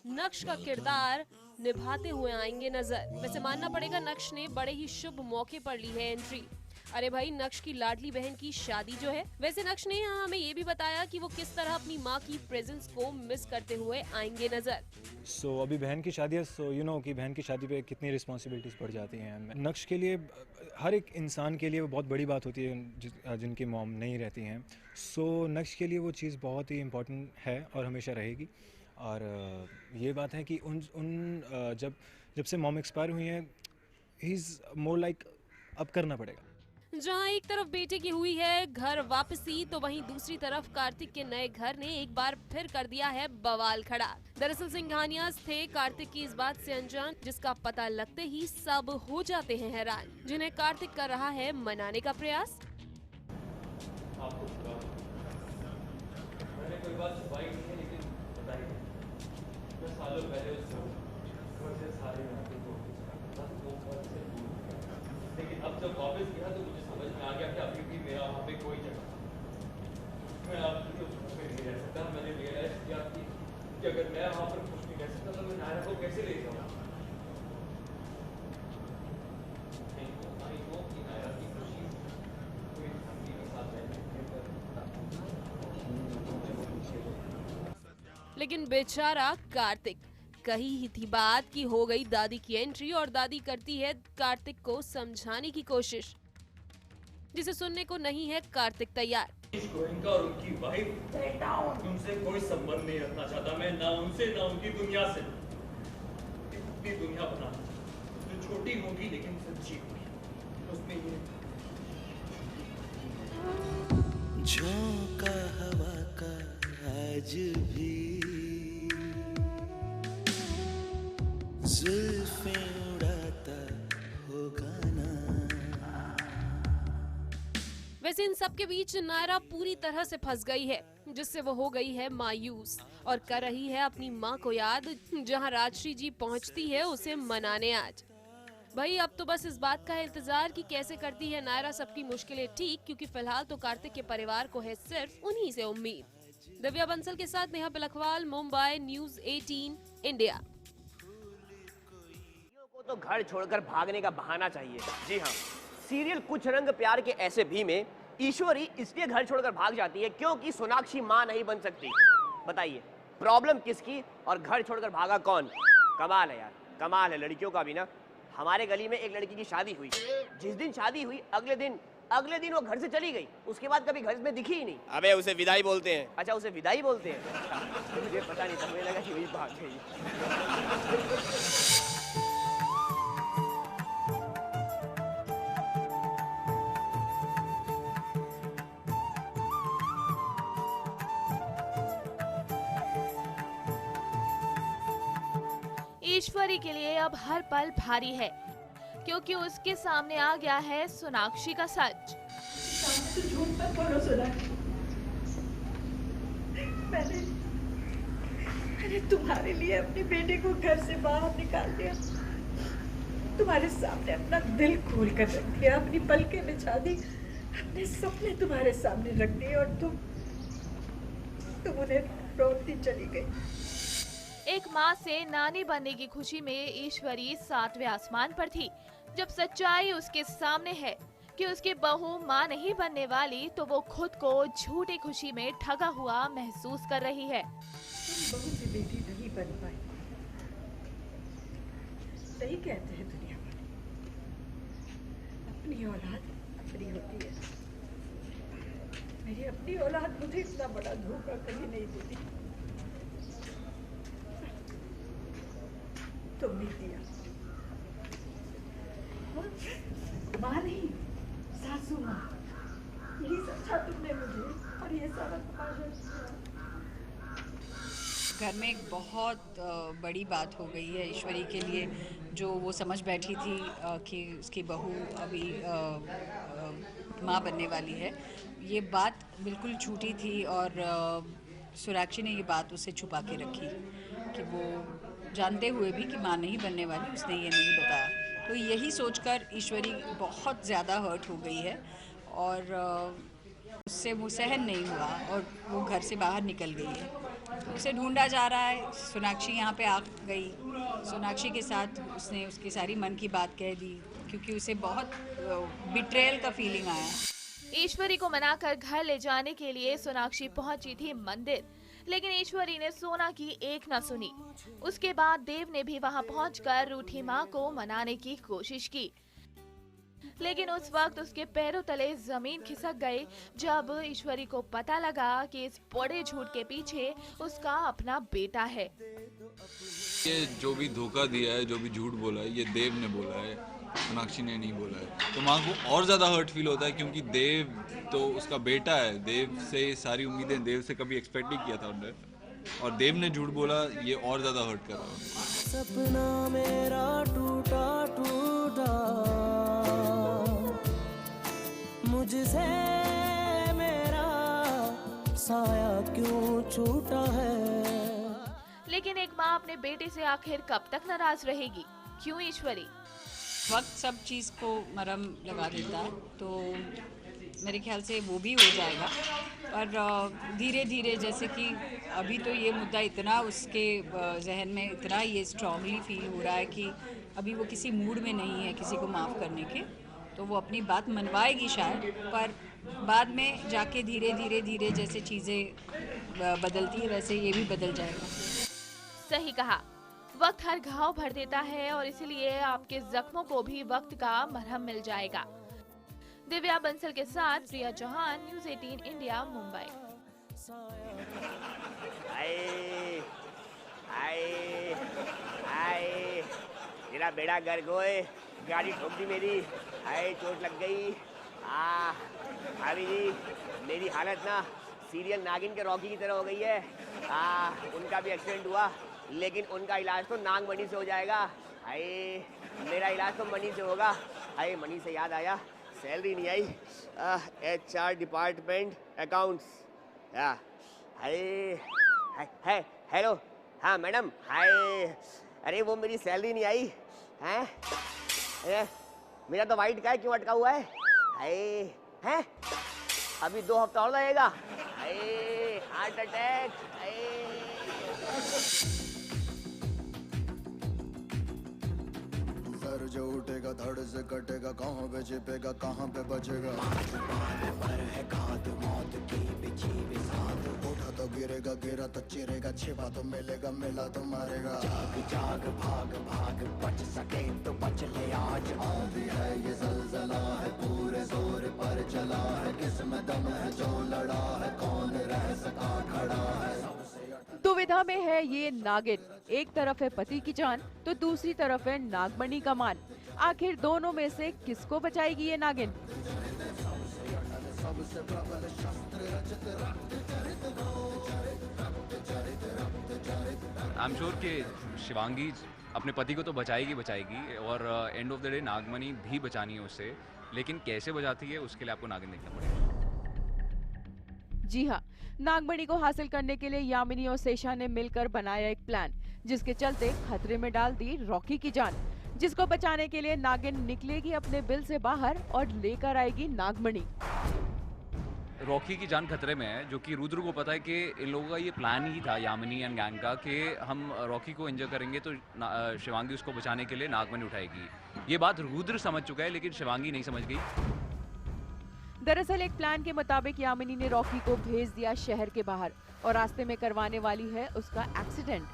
नक्श का किरदार निभाते हुए आएंगे नजर। वैसे मानना पड़ेगा नक्श ने बड़े ही शुभ मौके पर ली है एंट्री। अरे भाई, नक्श की लाडली बहन की शादी जो है। वैसे नक्श ने यहाँ हमें ये भी बताया कि वो किस तरह अपनी माँ की प्रेजेंस को मिस करते हुए आएंगे नजर। सो अभी बहन की शादी है, सो यू नो कि बहन की शादी पे कितनी रिस्पॉन्सिबिलिटीज़ पड़ जाती हैं। नक्श के लिए, हर एक इंसान के लिए वो बहुत बड़ी बात होती है जिनकी मॉम नहीं रहती हैं। सो नक्श के लिए वो चीज़ बहुत ही इम्पोर्टेंट है और हमेशा रहेगी। और ये बात है कि जब से मॉम एक्सपायर हुई हैं, ही इज़ मोर लाइक अब करना पड़ेगा। जहां एक तरफ बेटे की हुई है घर वापसी, तो वहीं दूसरी तरफ कार्तिक के नए घर ने एक बार फिर कर दिया है बवाल खड़ा। दरअसल सिंघानियाज थे कार्तिक की इस बात से अनजान, जिसका पता लगते ही सब हो जाते हैं हैरान, जिन्हें कार्तिक कर रहा है मनाने का प्रयास। मैंने कोई बात छुपाई नहीं है, लेकिन बताइए, मैं सालों पहले उस घर से सारे नाते को लेकिन अब जब वापस गया तो मुझे समझ में आ गया कि अभी भी मेरा वहाँ पे कोई जगह मैं अभी उस घर पे नहीं रह सकता। मैंने रियलाइज किया कि अगर मैं वहाँ पर कुछ नहीं कह सकता तो मैं नायरा को कैसे ले जाऊँ। कि नायरा की खुशी पूरी फैमिली के साथ रहने। लेकिन बेचारा कार्तिक, कही ही थी बात कि हो गई दादी की एंट्री, और दादी करती है कार्तिक को समझाने की कोशिश, जिसे सुनने को नहीं है कार्तिक तैयार। गोयनका और उनकी वाइफ तुमसे कोई संबंध नहीं रखना चाहता मैं, ना उनसे ना उनकी दुनिया से। अपनी दुनिया बना जो छोटी होगी लेकिन सच्ची होगी, उसमें ये झोंका हवा का आज भी जुल्फें उड़ाता होगा ना। वैसे इन सब के बीच नायरा पूरी तरह से फंस गई है, जिससे वो हो गई है मायूस और कर रही है अपनी माँ को याद, जहाँ राजश्री जी पहुँचती है उसे मनाने आज। भाई अब तो बस इस बात का है इंतजार कि कैसे करती है नायरा सबकी मुश्किलें ठीक, क्योंकि फिलहाल तो कार्तिक के परिवार को है सिर्फ उन्हीं से उम्मीद। दिव्या बंसल के साथ नेहा बिलखवाल, मुंबई, न्यूज़ 18 इंडिया। तो घर छोड़कर भागने का बहाना चाहिए। जी हाँ, सीरियल कुछ रंग प्यार के ऐसे भी में ईश्वरी इसलिए घर छोड़कर भाग जाती है क्योंकि सोनाक्षी मां नहीं बन सकती। बताइए प्रॉब्लम किसकी और घर छोड़कर भागा कौन? कमाल है यार, कमाल है लड़कियों का भी ना। हमारे गली में एक लड़की की शादी हुई, जिस दिन शादी हुई अगले दिन वो घर से चली गई, उसके बाद कभी घर में दिखी ही नहीं। अबे उसे विदाई बोलते हैं। अच्छा उसे विदाई बोलते हैं? अच्छा, मुझे पता नहीं था, मुझे लगा कि वही भाग गई। ईश्वरी के लिए अब हर पल भारी है। क्योंकि उसके सामने आ गया है सोनाक्षी का सच। तो झूठ मत बोलो सोनाक्षी। मैंने तुम्हारे लिए अपने बेटे को घर से बाहर निकाल दिया, तुम्हारे सामने अपना दिल खोल कर रख दिया, अपनी पलकें बिछा दी, अपने सपने तुम्हारे सामने रख दिए और तुम उन्हें रोकती चली गई। एक माँ से नानी बनने की खुशी में ईश्वरी 7वें आसमान पर थी, जब सच्चाई उसके सामने है कि उसकी बहू माँ नहीं बनने वाली, तो वो खुद को झूठी खुशी में ठगा हुआ महसूस कर रही है। तुम बहू से बेटी नहीं बन पाई, सही कहते हैं दुनिया वाले, अपनी औलाद अपनी होती है। मेरी अपनी औलाद मुझे इतना बड़ा धोखा कभी नहीं देती, तुमने दिया। माँ नहीं, सासू माँ, यही समझा तुमने मुझे और ये सारा तमाशा किया। घर में एक बहुत बड़ी बात हो गई है ईश्वरी के लिए, जो वो समझ बैठी थी कि उसकी बहू अभी माँ बनने वाली है। ये बात बिल्कुल झूठी थी और सोनाक्षी ने ये बात उससे छुपा के रखी कि वो जानते हुए भी कि माँ नहीं बनने वाली, उसने ये नहीं बताया। तो यही सोचकर ईश्वरी बहुत ज़्यादा हर्ट हो गई है और उससे वो सहन नहीं हुआ और वो घर से बाहर निकल गई है। उसे ढूंढा जा रहा है। सोनाक्षी यहाँ पे आ गई, सोनाक्षी के साथ उसने उसकी सारी मन की बात कह दी क्योंकि उसे बहुत बिट्रेयल का फीलिंग आया। ईश्वरी को मनाकर घर ले जाने के लिए सोनाक्षी पहुंची थी मंदिर, लेकिन ईश्वरी ने सोना की एक न सुनी। उसके बाद देव ने भी वहां पहुंचकर रूठी मां को मनाने की कोशिश की, लेकिन उस वक्त उसके पैरों तले जमीन खिसक गई जब ईश्वरी को पता लगा कि इस बड़े झूठ के पीछे उसका अपना बेटा है। ये जो भी धोखा दिया है, जो भी झूठ बोला है, ये देव ने बोला है, सोनाक्षी ने नहीं बोला है। तो माँ को और ज़्यादा हर्ट फील होता है क्योंकि देव तो उसका बेटा है। देव से सारी उम्मीदें, देव से कभी एक्सपेक्ट नहीं किया था उन्होंने, और देव ने झूठ बोला, ये और ज़्यादा हर्ट कर रहा है। सपना मेरा टूटा टूटा, मुझसे मेरा साया क्यों छूटा है। लेकिन एक माँ अपने बेटे से आखिर कब तक नाराज रहेगी? क्यों ईश्वरी? वक्त सब चीज़ को मरहम लगा देता है, तो मेरे ख्याल से वो भी हो जाएगा। पर धीरे धीरे, जैसे कि अभी तो ये मुद्दा इतना उसके जहन में इतना ये स्ट्रांगली फील हो रहा है कि अभी वो किसी मूड में नहीं है किसी को माफ़ करने के, तो वो अपनी बात मनवाएगी शायद, पर बाद में जाके धीरे धीरे धीरे जैसे चीज़ें बदलती है वैसे ये भी बदल जाएगा। सही कहा, वक्त हर घाव भर देता है और इसलिए आपके जख्मों को भी वक्त का मरहम मिल जाएगा। दिव्या बंसल के साथ प्रिया चौहान, न्यूज़ 18 इंडिया, मुंबई। आए, आए, आए, मेरा बेड़ा घर गोए, गाड़ी ठोक दी मेरी, आए चोट लग गई। भाभी जी, मेरी हालत ना सीरियल नागिन के रॉकी की तरह हो गई है। उनका भी एक्सीडेंट हुआ, लेकिन उनका इलाज तो नागमणि से हो जाएगा। हाय, मेरा इलाज तो मनी से होगा। हाय, मनी से याद आया, सैलरी नहीं आई। HR department accounts. Hi, hello, हाँ मैडम, हाय। अरे वो मेरी सैलरी नहीं आई हैं? मेरा तो वाइट का है, क्यों अटका हुआ है? हाय, हैं? अभी 2 हफ्ता और लगेगा। हाय, हार्ट अटैक। सर जो उठेगा धड़ से कटेगा, कहाँ पे छिपेगा कहाँ पे बचेगा। पर है घात मौत की बिछी बिसात, उठा तो गिरेगा, गिरा तो चिरेगा, छिपा तो मिलेगा, मिला तो मारेगा। जाग जाग भाग भाग, बच सके तो बच ले आज। आंधी है ये ज़लज़ला है, पूरे जोर पर चला है, किसमें दम है जो लड़ा है, कौन रह सका खड़ा है। दुविधा में है ये नागिन, एक तरफ है पति की जान तो दूसरी तरफ है नागमणि का मान। आखिर दोनों में से किसको बचाएगी ये नागिन? आई एम श्योर कि शिवांगी अपने पति को तो बचाएगी और एंड ऑफ द डे नागमणि भी बचानी है उससे, लेकिन कैसे बचाती है उसके लिए आपको नागिन देखना पड़ेगा। जी हाँ, नागमणि को हासिल करने के लिए यामिनी और सेशा ने मिलकर बनाया एक प्लान, जिसके चलते खतरे में डाल दी रॉकी की जान, जिसको बचाने के लिए नागिन निकलेगी अपने बिल से बाहर और लेकर आएगी नागमणि। रॉकी की जान खतरे में है, जो कि रुद्र को पता है कि इन लोगों का ये प्लान ही था यामिनी एंड गैंग का कि हम रॉकी को इंजर करेंगे तो शिवांगी उसको बचाने के लिए नागमणि उठाएगी। ये बात रुद्र समझ चुका है, लेकिन शिवांगी नहीं समझ गई। दरअसल एक प्लान के मुताबिक यामिनी ने रॉकी को भेज दिया शहर के बाहर और रास्ते में करवाने वाली है उसका एक्सीडेंट।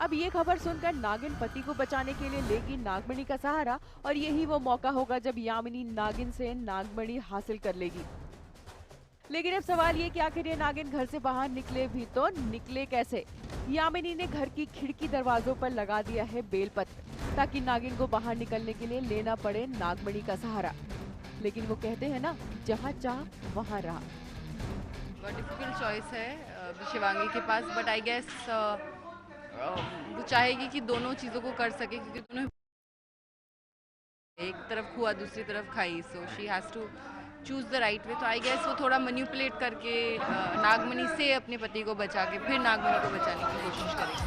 अब ये खबर सुनकर नागिन पति को बचाने के लिए लेगी नागमणि का सहारा, और यही वो मौका होगा जब यामिनी नागिन से नागमणि हासिल कर लेगी। लेकिन अब सवाल ये कि आखिर ये नागिन घर से बाहर निकले भी तो निकले कैसे? यामिनी ने घर की खिड़की दरवाजों पर लगा दिया है बेलपत्र, ताकि नागिन को बाहर निकलने के लिए लेना पड़े नागमणि का सहारा। लेकिन वो कहते हैं ना, जहाँ चाह वहाँ रहा। बहुत डिफिकल्ट चॉइस है शिवांगी के पास, बट आई गेस वो चाहेगी कि दोनों चीज़ों को कर सके, क्योंकि दोनों एक तरफ खुआ दूसरी तरफ खाई, so she has to choose the right way. तो आई गेस वो थोड़ा मैनिपुलेट करके नागमणि से अपने पति को बचा के फिर नागमणि को बचाने की कोशिश करेगी।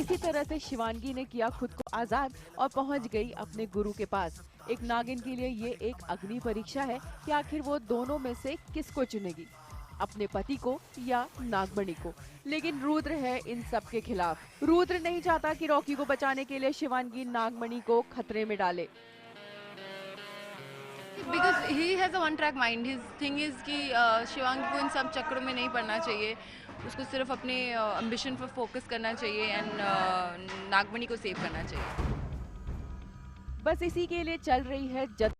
इसी तरह से शिवांगी ने किया खुद को आजाद और पहुंच गई अपने गुरु के पास। एक नागिन के लिए ये एक अग्नि परीक्षा है कि आखिर वो दोनों में से किसको चुनेगी, अपने पति को या नागमणि को। लेकिन रुद्र है इन सब के खिलाफ। रुद्र नहीं चाहता कि रॉकी को बचाने के लिए शिवांगी नागमणि को खतरे में डाले। Because he has a one track mind. His thing is कि शिवांगी को इन सब चक्रों में नहीं पड़ना चाहिए, उसको सिर्फ अपने एम्बिशन पर फोकस करना चाहिए एंड नागमणि को सेव करना चाहिए। बस इसी के लिए चल रही है जद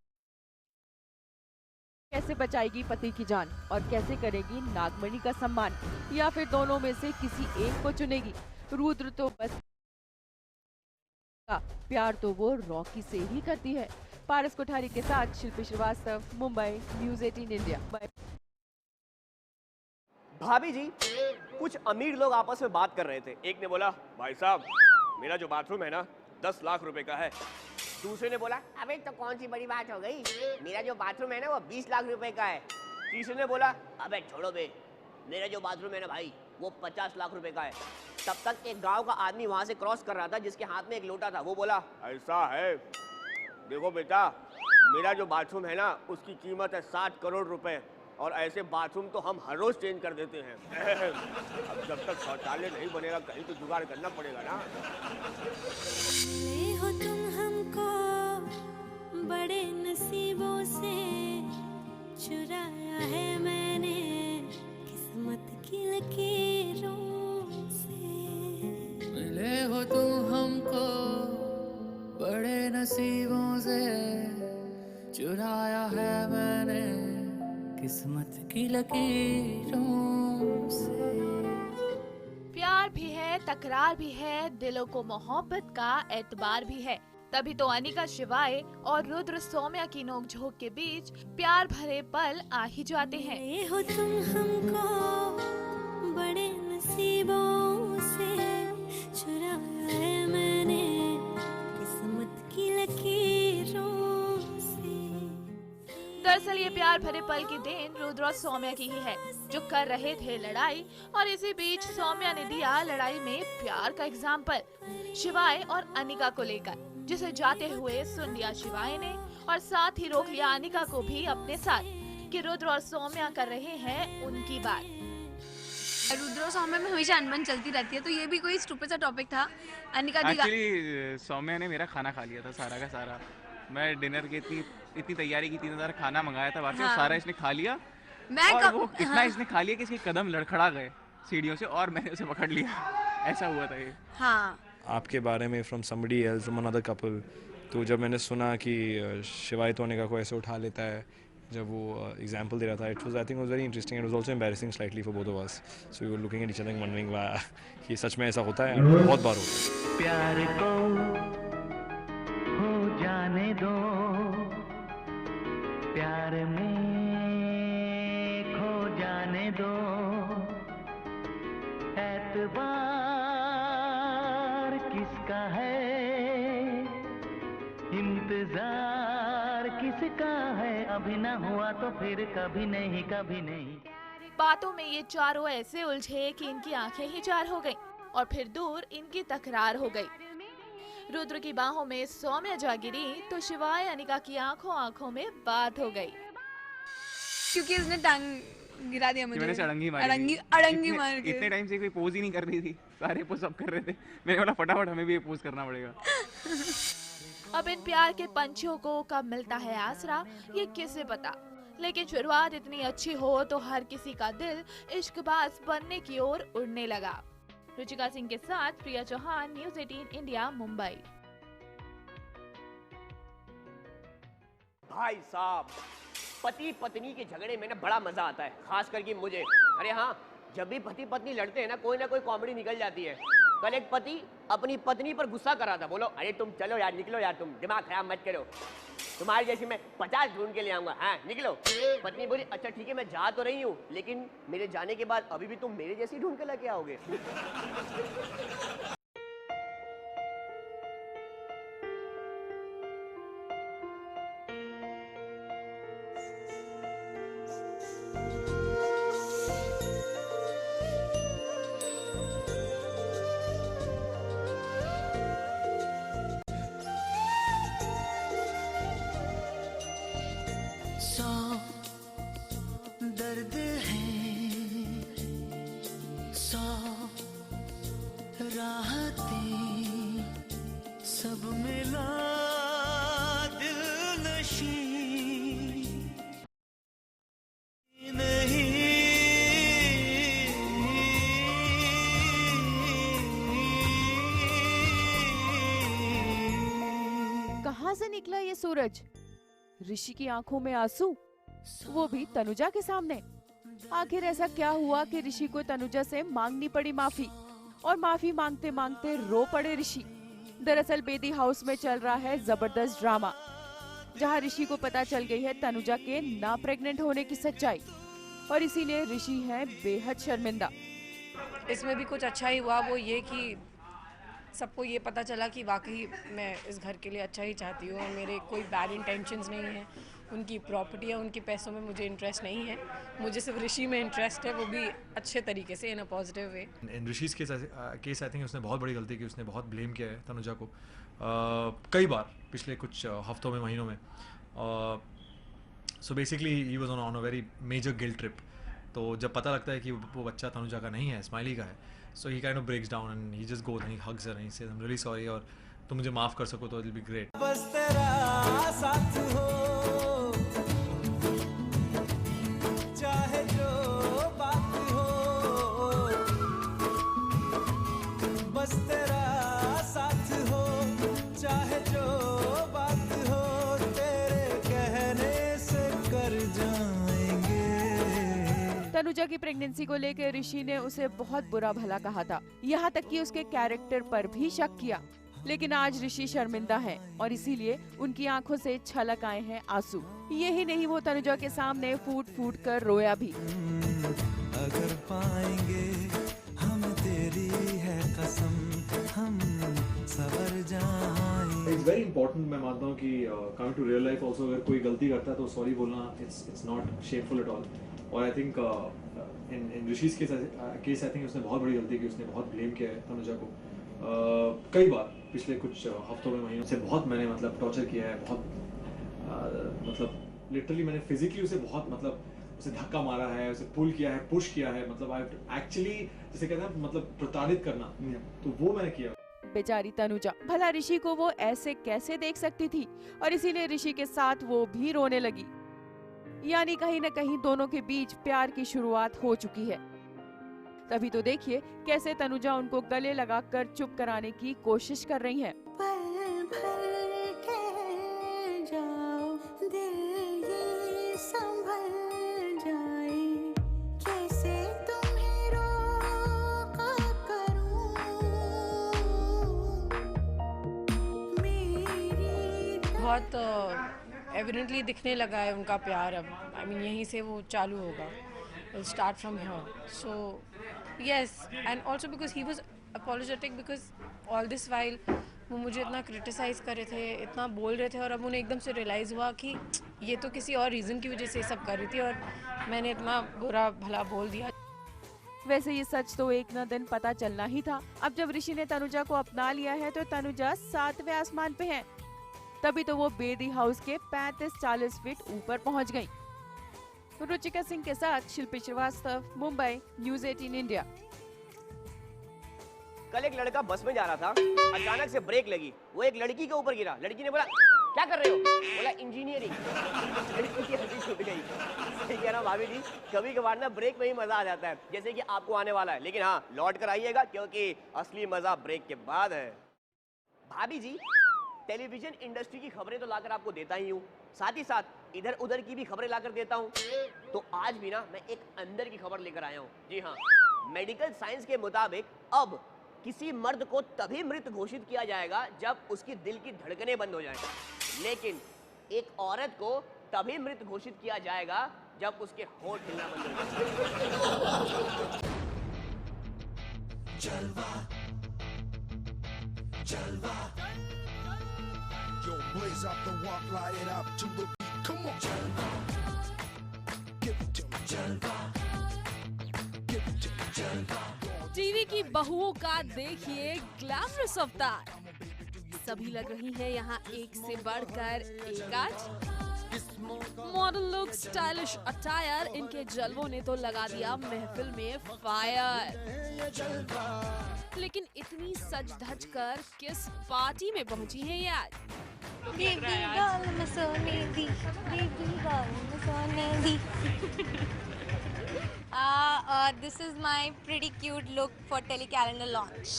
कैसे बचाएगी पति की जान और कैसे करेगी नागमणि का सम्मान, या फिर दोनों में से किसी एक को चुनेगी। रुद्र तो बस प्यार तो वो रॉकी से ही करती है। पारस कोठारी के साथ शिल्पी श्रीवास्तव, मुंबई, न्यूज़ 18 इंडिया। भाभी जी, कुछ अमीर लोग आपस में बात कर रहे थे। एक ने बोला, भाई साहब मेरा जो बाथरूम है ना 10 लाख रुपए का है। दूसरे ने बोला, अबे तो कौन सी बड़ी बात हो गई, मेरा जो बाथरूम है ना वो 20 लाख रुपए का है। तीसरे ने बोला, अबे छोड़ो बे, मेरा जो बाथरूम है ना भाई वो 50 लाख रुपए का है। तब तक एक गांव का आदमी वहां से क्रॉस कर रहा था, जिसके हाथ में एक लोटा था। वो बोला, ऐसा है, देखो बेटा मेरा जो बाथरूम है ना उसकी कीमत है 60 करोड़ रुपए, और ऐसे बाथरूम तो हम हर रोज चेंज कर देते हैं। अब जब तक शौचालय नहीं बनेगा कहीं तो जुगाड़ करना पड़ेगा ना। ले हो तुम हमको बड़े नसीबों से, चुराया है मैंने किस्मत की लकीरों से। मिले हो तुम हमको बड़े नसीबों से, चुराया है मैंने किस्मत की लकीरों से। प्यार भी है, तकरार भी है, दिलों को मोहब्बत का एतबार भी है। तभी तो अनिका शिवाय और रुद्र सौम्या की नोकझोंक के बीच प्यार भरे पल आ ही जाते हैं। ले हो तुम हमको बड़े नसीबों से, चुराया है मैंने किस्मत की लकीरों से। दरअसल ये प्यार भरे पल की देन रुद्र और सौम्या की ही है, जो कर रहे थे लड़ाई, और इसी बीच सौम्या ने दिया लड़ाई में प्यार का एग्जाम्पल शिवाय और अनिका को लेकर, जिसे जाते हुए सुन लिया शिवाय ने, और साथ ही रोक लिया अनिका को भी अपने साथ कि रुद्र और सौम्या कर रहे हैं उनकी बात। रुद्र और सौम्या में हमेशा अनबन चलती रहती है, तो ये भी कोई स्टूपिड सा टॉपिक था। अनिका दी एक्चुअली सौम्या ने मेरा खाना खा लिया था सारा का सारा। मैं डिनर की इतनी तैयारी की, 3000 खाना मंगाया था बाहर से, सारा इसने खा लिया। और वो कितना इसने खा लिया कि इसके कदम लड़खड़ा गए सीढ़ियों से, और मैंने उसे पकड़ लिया। ऐसा हुआ था ये। हाँ, आपके बारे में from somebody else, from another couple. तो जब मैंने सुना कि शिवाय तो अनिका को ऐसे उठा लेता है, जब वो एग्जांपल दे रहा था, it was I think was very interesting and was also embarrassing slightly for both of us. So we were looking at each other wondering कि सच में ऐसा होता है। बहुत बार होता है। प्यार को हो जाने दो, प्यार में किसका है, इंतजार किसका है, अभी ना हुआ तो फिर कभी नहीं, कभी नहीं। बातों में ये चारों ऐसे उलझे कि इनकी आंखें ही चार हो गईं और फिर दूर इनकी तकरार हो गई। रुद्र की बाहों में सौम्या जा गिरी तो शिवाय अनिका की आंखों आंखों में बात हो गई, क्योंकि उसने टांग गिरा दिया मुझे। मैंने से अड़ंगी मारी, अड़ंगी मार के। इतने टाइम से कोई पोज ही नहीं कर रही थी, सारे पोज सब कर रहे थे। मैंने बोला फटाफट हमें भी ये पोज करना पड़ेगा। अब इन प्यार के पंछियों को कब मिलता है आसरा ये किसे पता, लेकिन शुरुआत इतनी अच्छी हो तो हर किसी का दिल इश्कबाज बनने की ओर उड़ने लगा। रुचिका सिंह के साथ प्रिया चौहान, न्यूज़ 18 इंडिया, मुंबई। भाई साहब, पति पत्नी के झगड़े में ना बड़ा मजा आता है, खास करके मुझे। अरे हाँ, जब भी पति पत्नी लड़ते हैं ना कोई कॉमेडी निकल जाती है। कल एक पति अपनी पत्नी पर गुस्सा कर रहा था, बोलो अरे तुम चलो यार, निकलो यार, तुम दिमाग खराब मत करो, तुम्हारी जैसी मैं 50 ढूंढ के ले आऊंगा, हाँ निकलो। पत्नी बोली अच्छा ठीक है मैं जा तो रही हूँ, लेकिन मेरे जाने के बाद अभी भी तुम मेरे जैसी ढूंढ के लेके आओगे। दर्द है, सौ राहतें, सब मिला दिल नशी नहीं। कहाँ से निकला ये सूरज? ऋषि की आंखों में आंसू, वो भी तनुजा के सामने। आखिर ऐसा क्या हुआ कि ऋषि को तनुजा से मांगनी पड़ी माफी, और माफी मांगते मांगते रो पड़े ऋषि। दरअसल बेदी हाउस में चल रहा है जबरदस्त ड्रामा, जहां ऋषि को पता चल गई है तनुजा के ना प्रेग्नेंट होने की सच्चाई, और इसीलिए ऋषि है बेहद शर्मिंदा। इसमें भी कुछ अच्छा ही हुआ, वो ये कि सबको ये पता चला कि वाकई मैं इस घर के लिए अच्छा ही चाहती हूँ, और मेरे कोई बैड इंटेंशंस नहीं है। उनकी प्रॉपर्टी या उनके पैसों में मुझे इंटरेस्ट नहीं है, मुझे सिर्फ ऋषि में इंटरेस्ट है, वो भी अच्छे तरीके से, in a positive way. In Rishi's case I think उसने बहुत बड़ी गलती की, उसने बहुत ब्लेम किया है तनुजा को कई बार पिछले कुछ हफ्तों में, महीनों में। So basically he was on a very major guilt trip. तो जब पता लगता है कि वो बच्चा तनुजा का नहीं है, स्माइली का है, so he kind of breaks down and he just goes and he hugs her and he says I am really sorry, और तुम मुझे माफ कर सको तो इट विल बी ग्रेट। बस तेरा साथ हो, चाहे जो बात हो, बस तेरा साथ हो, चाहे जो बात हो, तेरे कहने से कर जाएंगे। तनुजा की प्रेगनेंसी को लेकर ऋषि ने उसे बहुत बुरा भला कहा था, यहाँ तक कि उसके कैरेक्टर पर भी शक किया। लेकिन आज ऋषि शर्मिंदा है और इसीलिए उनकी आंखों से छलक आए हैं आंसू। यही नहीं, वो तनुजा के सामने फूट फूट कर रोया भी। अगर पाएंगे हम, तेरी है कसम, हम सवर जाएंगे। इट्स वेरी इंपॉर्टेंट, मैं मानता हूँ कि coming to real life also, अगर कोई गलती करता है तो सॉरी बोलना it's not shameful at all. और I think in Rishi's case I think उसने बहुत बड़ी गलती की, उसने बहुत ब्लेम किया है तनुजा को कई बार पिछले कुछ हफ्तों में, महीनों से। बहुत मैंने मतलब टॉर्चर किया है, बहुत मतलब लिटरली मैंने फिजिकली उसे बहुत मतलब उसे धक्का मारा है, उसे पुल किया है, पुश किया है, मतलब आई एक्चुअली जिसे कहते हैं मतलब प्रताड़ित करना, तो वो मैंने किया। बेचारी तनुजा, भला ऋषि को वो ऐसे कैसे देख सकती थी, और इसीलिए ऋषि के साथ वो भी रोने लगी। यानी कहीं न कहीं दोनों के बीच प्यार की शुरुआत हो चुकी है। तभी तो देखिए कैसे तनुजा उनको गले लगाकर चुप कराने की कोशिश कर रही है। पल भर ठहर जाओ, दिल ये संभल जाए, कैसे तुम्हें रोका करूं, मेरी बहुत एविडेंटली दिखने लगा है उनका प्यार अब। आई मीन यहीं से वो चालू होगा, will start from here. So yes, and also because he was apologetic because all this while वो मुझे इतना क्रिटिसाइज़ कर रहे थे, इतना बोल रहे थे, और अब उन्हें एकदम से रियलाइज़ हुआ कि ये तो किसी और रीज़न की वजह से सब कर रही थी और मैंने इतना बुरा भला बोल दिया। वैसे ये सच तो एक न दिन पता चलना ही था। अब जब ऋषि ने तनुजा को अपना लिया है तो तनुजा 7वें आसमान पे है। तभी तो वो बेदी हाउस के 35-40 फीट ऊपर पहुंच गई। रुचिका सिंह के साथ शिल्पी श्रीवास्तव, मुंबई, न्यूज़ 18 इंडिया। कल एक लड़का बस में जा रहा था, अचानक से ब्रेक लगी, वो एक लड़की के ऊपर गिरा। लड़की ने बोला क्या कर रहे हो? बोला इंजीनियरिंग। लड़की की हंसी छूट गई। सही कह रहा हूं भाभी जी, कभी कभार ना ब्रेक में ही मजा आ जाता है, जैसे कि आपको आने वाला है। लेकिन हाँ, लौट कर आइएगा क्योंकि असली मजा ब्रेक के बाद है। भाभी जी, टेलीविजन इंडस्ट्री की खबरें तो लाकर आपको देता ही हूँ, साथ ही साथ इधर उधर की भी खबरें लाकर देता हूँ। तो आज भी ना मैं एक अंदर की खबर लेकर आया हूँ। जी हाँ, मेडिकल साइंस के मुताबिक अब किसी मर्द को तभी मृत घोषित किया जाएगा जब उसकी दिल की धड़कनें बंद हो जाएं। लेकिन एक औरत को तभी मृत घोषित किया जाएगा जब उसके होंठ हिलना बंद हो जाए। Yo, blaze up the walk, light it up to the beat. Come on, Jalva. Give it to me, Jalva. Give it to me, Jalva. TV की बहुओं का देखिए ग्लैमरस अवतार। सभी लग रही हैं यहाँ एक से बढ़कर एक आज। मॉडल लुक, स्टाइलिश अटायर, इनके जलवों ने तो लगा दिया महफिल में फायर। लेकिन इतनी सज धज कर किस पार्टी में पहुंची है ये आज? This is my pretty cute look for telecalendar launch.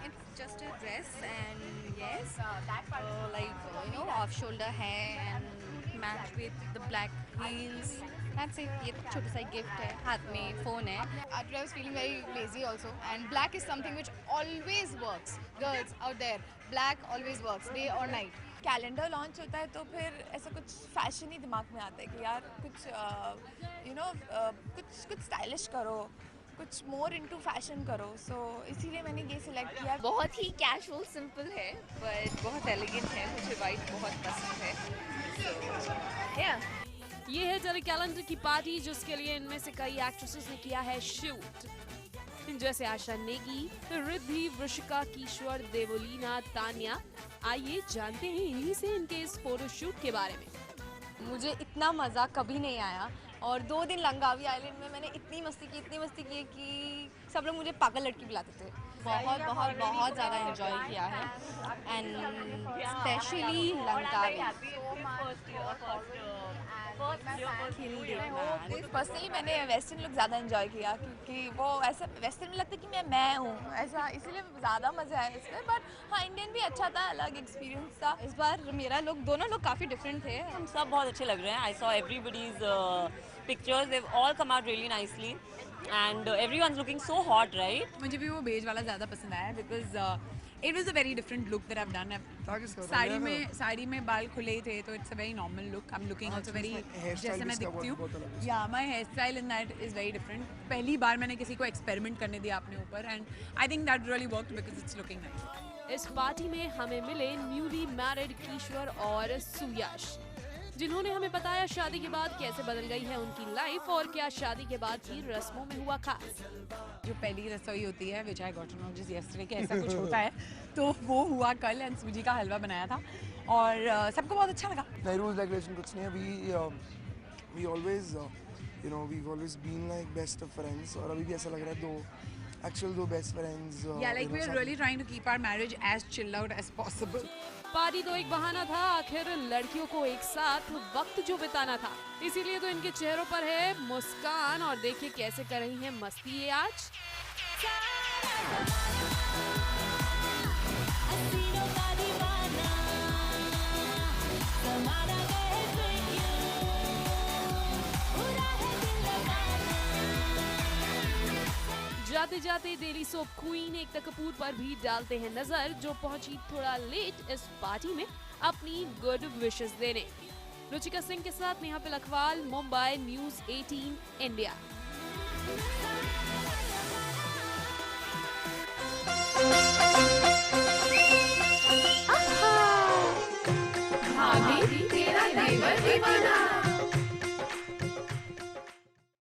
It's just a dress and yes, like off shoulder hair and match with the black heels. That's it. ये छोटा सा gift है, हाथ में phone है. Today I was feeling very lazy also, and black is something which always works. Girls out there, black always works, day or night. Calendar launch होता है तो फिर ऐसा कुछ फैशन ही दिमाग में आता है कि यार कुछ कुछ स्टाइलिश करो, कुछ मोर इनटू फैशन करो। सो इसीलिए मैंने ये सिलेक्ट किया। बहुत ही कैजुअल सिंपल है बट बहुत एलिगेंट है, मुझे वाइट बहुत पसंद है। ये है टेलीकैलेंडर की पार्टी जिसके लिए इनमें से कई एक्ट्रेसेस ने किया है शूट, जैसे आशा नेगी, रिद्धि, वृषिका, किशोर, देवोलीना, तान्या। आइए जानते हैं इन्हीं से इनके इस फोटोशूट के बारे में। मुझे इतना मज़ा कभी नहीं आया और 2 दिन लंगावी आइलैंड में मैंने इतनी मस्ती की कि सब लोग मुझे पागल लड़की बुलाते थे। बहुत बहुत बहुत ज़्यादा एंजॉय किया है एंड स्पेशली लंगावी। पर्सनली मैंने वेस्टर्न लुक ज़्यादा एंजॉय किया क्योंकि वो ऐसा वेस्टर्न में लगता है कि मैं हूँ ऐसा, इसीलिए ज़्यादा मज़ा आया इसमें। बट हाँ, इंडियन भी अच्छा था, अलग एक्सपीरियंस था। इस बार मेरा लुक, दोनों लोग काफ़ी डिफरेंट थे। हम सब बहुत अच्छे लग रहे हैं। I saw everybody's pictures, they all come out really nicely and everyone's looking so hot, right? मुझे भी वो बेज वाला ज़्यादा पसंद आया because it was a very different look that I have done. Sari में बाल खुले ही थे तो it's a very normal look. I am looking also very जैसे मैं दिखती हूँ। या my hair style in that is very different. पहली बार मैंने किसी को एक्सपेरिमेंट करने दिया अपने ऊपर and I think that really worked because it's looking nice. इस पार्टी में हमें मिले न्यूली मैरिड किशोर और सुयश, जिन्होंने हमें बताया शादी के बाद कैसे बदल गई है उनकी लाइफ और क्या शादी के बाद की रस्मों में हुआ खास। जो पहली रसोई होती है which I got to know just yesterday कि ऐसा कुछ होता है, तो वो हुआ कल एंड सूजी का हलवा बनाया था और सबको बहुत अच्छा लगा। नई रूल्स रेगुलेशन कुछ नहीं है। We always we've always been like best of friends और अभी भी ऐसा लग रहा है दो बेस्ट फ्रेंड्स। या like we are really trying to keep our marriage as chilled out as possible. Party तो एक बहाना था, आखिर लड़कियों को एक साथ वक्त जो बिताना था, इसीलिए तो इनके चेहरों पर है मुस्कान और देखिए कैसे कर रही हैं मस्ती ये आज। जाते जाते daily soap queen Ekta Kapoor पर भी डालते हैं नजर, जो पहुंची थोड़ा लेट इस पार्टी में अपनी गुड विशेस देने। रुचिका सिंह के साथ नेहा पिलखवाल, मुंबई, न्यूज़ 18 इंडिया। देवर दीवाना